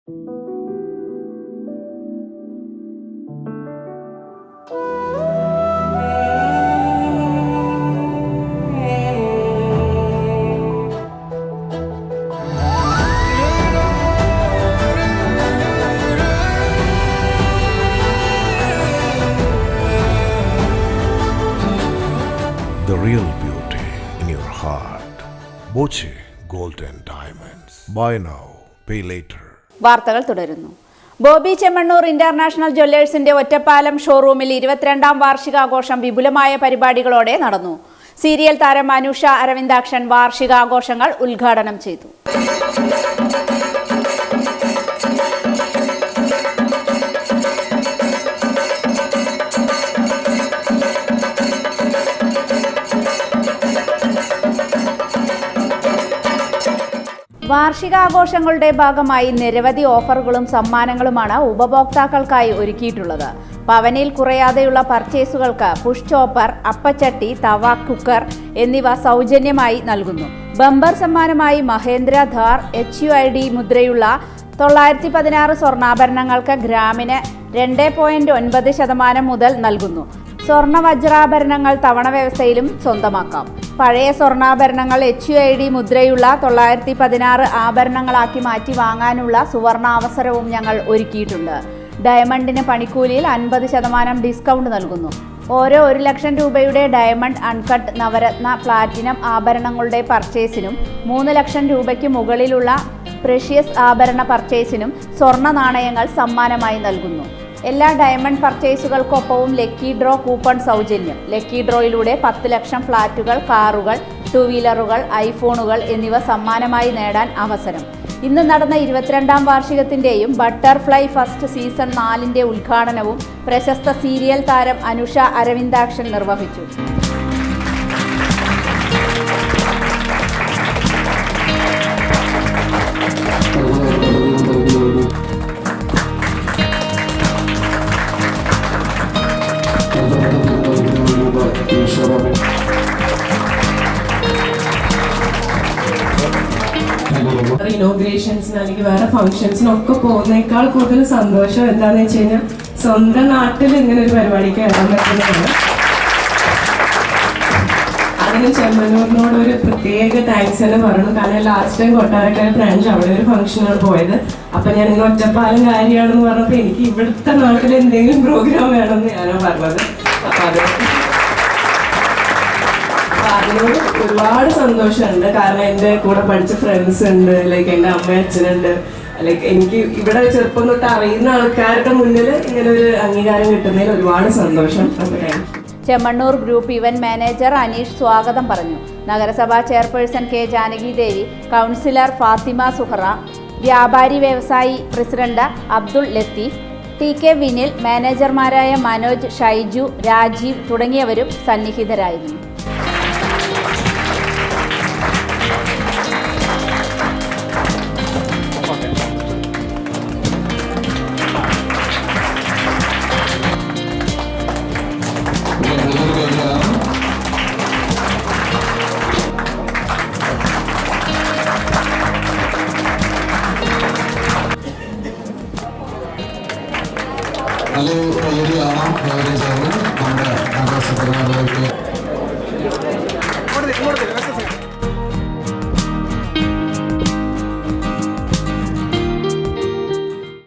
The real beauty in your heart. Boche Gold and Diamonds. Buy now, pay later. വാർത്തകൾ തുടരുന്നു. Bobby Chemmanur international ജ്വല്ലേഴ്സിന്റെ Ottapalam ഷോറൂമിൽ 22ാം വാർഷികാഘോഷം വിപുലമായ പരിപാടികളോടെ നടന്നു. സീരിയൽ താരം അനുഷ അരവിന്ദാക്ഷൻ വാർഷികാഘോഷങ്ങൾ ഉദ്ഘാടനം ചെയ്തു. വാർഷികാഘോഷങ്ങളുടെ ഭാഗമായി നിരവധി ഓഫറുകളും സമ്മാനങ്ങളുമാണ് ഉപഭോക്താക്കൾക്കായി ഒരുക്കിയിട്ടുള്ളത്. പവനിൽ കുറയാതെയുള്ള പർച്ചേസുകൾക്ക് പുഷ് ചോപ്പർ, അപ്പച്ചട്ടി, തവ, കുക്കർ എന്നിവ സൗജന്യമായി നൽകുന്നു. ബമ്പർ സമ്മാനമായി മഹേന്ദ്ര ധാർ HUID മുദ്രയുള്ള 916 സ്വർണ്ണാഭരണങ്ങൾക്ക് ഗ്രാമിന് 2.9% മുതൽ നൽകുന്നു. സ്വർണ്ണ വജ്രാഭരണങ്ങൾ തവണ വ്യവസ്ഥയിലും സ്വന്തമാക്കാം. പഴയ സ്വർണ്ണാഭരണങ്ങൾ HUID മുദ്രയുള്ള 916 ആഭരണങ്ങളാക്കി മാറ്റി വാങ്ങാനുള്ള സുവർണാവസരവും ഞങ്ങൾ ഒരുക്കിയിട്ടുണ്ട്. ഡയമണ്ടിന് പണിക്കൂലിയിൽ 50% ഡിസ്കൗണ്ട് നൽകുന്നു. ഓരോ 1 ലക്ഷം രൂപയുടെ ഡയമണ്ട്, അൺകട്ട്, നവരത്ന, പ്ലാറ്റിനം ആഭരണങ്ങളുടെ പർച്ചേസിനും 3 ലക്ഷം രൂപയ്ക്ക് മുകളിലുള്ള പ്രഷ്യസ് ആഭരണ പർച്ചേസിനും സ്വർണ്ണ നാണയങ്ങൾ സമ്മാനമായി നൽകുന്നു. എല്ലാ ഡയമണ്ട് പർച്ചേസുകൾക്കൊപ്പവും ലക്കി ഡ്രോ കൂപ്പൺ സൗജന്യം. ലക്കി ഡ്രോയിലൂടെ 10 ലക്ഷം ഫ്ലാറ്റുകൾ, കാറുകൾ, 2 വീലറുകൾ, ഐഫോണുകൾ എന്നിവ സമ്മാനമായി നേടാൻ അവസരം. ഇന്ന് നടന്ന 22ാം വാർഷികത്തിന്റെയും ബട്ടർഫ്ലൈ ഫസ്റ്റ് സീസൺ 4ന്റെ ഉദ്ഘാടനവും പ്രശസ്ത സീരിയൽ താരം അനുഷ അരവിന്ദാക്ഷൻ നിർവഹിച്ചു. ഇനോഗ്രേഷൻസിന് അല്ലെങ്കിൽ വേറെ ഫംഗ്ഷൻസിനൊക്കെ പോകുന്നേക്കാൾ കൂടുതൽ സന്തോഷം എന്താണെന്ന് വെച്ച് കഴിഞ്ഞാൽ സ്വന്തം നാട്ടിൽ ഇങ്ങനെ ഒരു പരിപാടിക്ക് വരാൻ പറ്റുന്നതാണ്. അതിന് ചെമ്മണ്ണൂരിനോട് ഒരു പ്രത്യേക താങ്ക്സ് തന്നെ പറയണം. കാരണം ലാസ്റ്റ് ടൈം കൊട്ടാരക്കര ബ്രാഞ്ച് അവിടെ ഒരു ഫംഗ്ഷനാണ് പോയത്. അപ്പം ഞാൻ ഇന്ന് ഒറ്റപ്പാലം കാര്യമാണെന്ന് പറഞ്ഞപ്പോൾ എനിക്ക് ഇവിടുത്തെ നാട്ടിൽ എന്തെങ്കിലും പ്രോഗ്രാം വേണമെന്ന് ഞാനാണ് പറഞ്ഞത്. അതിനോട് ഒരുപാട് സന്തോഷമുണ്ട്. കാരണം എൻ്റെ കൂടെ പഠിച്ച ഫ്രണ്ട്സ് ഉണ്ട്, ലൈക്ക് എൻ്റെ അമ്മ അച്ഛനുണ്ട്, ലൈക്ക് എനിക്ക് ഇവിടെ ചെറുപ്പം തൊട്ട് അറിയുന്ന ആൾക്കാരുടെ മുന്നിൽ ഇങ്ങനെ ഒരു അംഗീകാരം കിട്ടുന്നതിൽ ഒരുപാട് സന്തോഷം. Chemmanur group event manager Aneesh സ്വാഗതം പറഞ്ഞു. നഗരസഭാ ചെയർപേഴ്സൺ K ജാനകി ദേവി, കൗൺസിലർ ഫാത്തിമ സുഹറ, വ്യാപാരി വ്യവസായി പ്രസിഡന്റ് അബ്ദുൾ ലത്തീഫ്, TK വിനിൽ, മാനേജർമാരായ മനോജ്, ഷൈജു, രാജീവ് തുടങ്ങിയവരും സന്നിഹിതരായിരുന്നു. നല്ലൊരു പരിപാടിയാണ് നമ്മുടെ ആഘോഷത്തിന്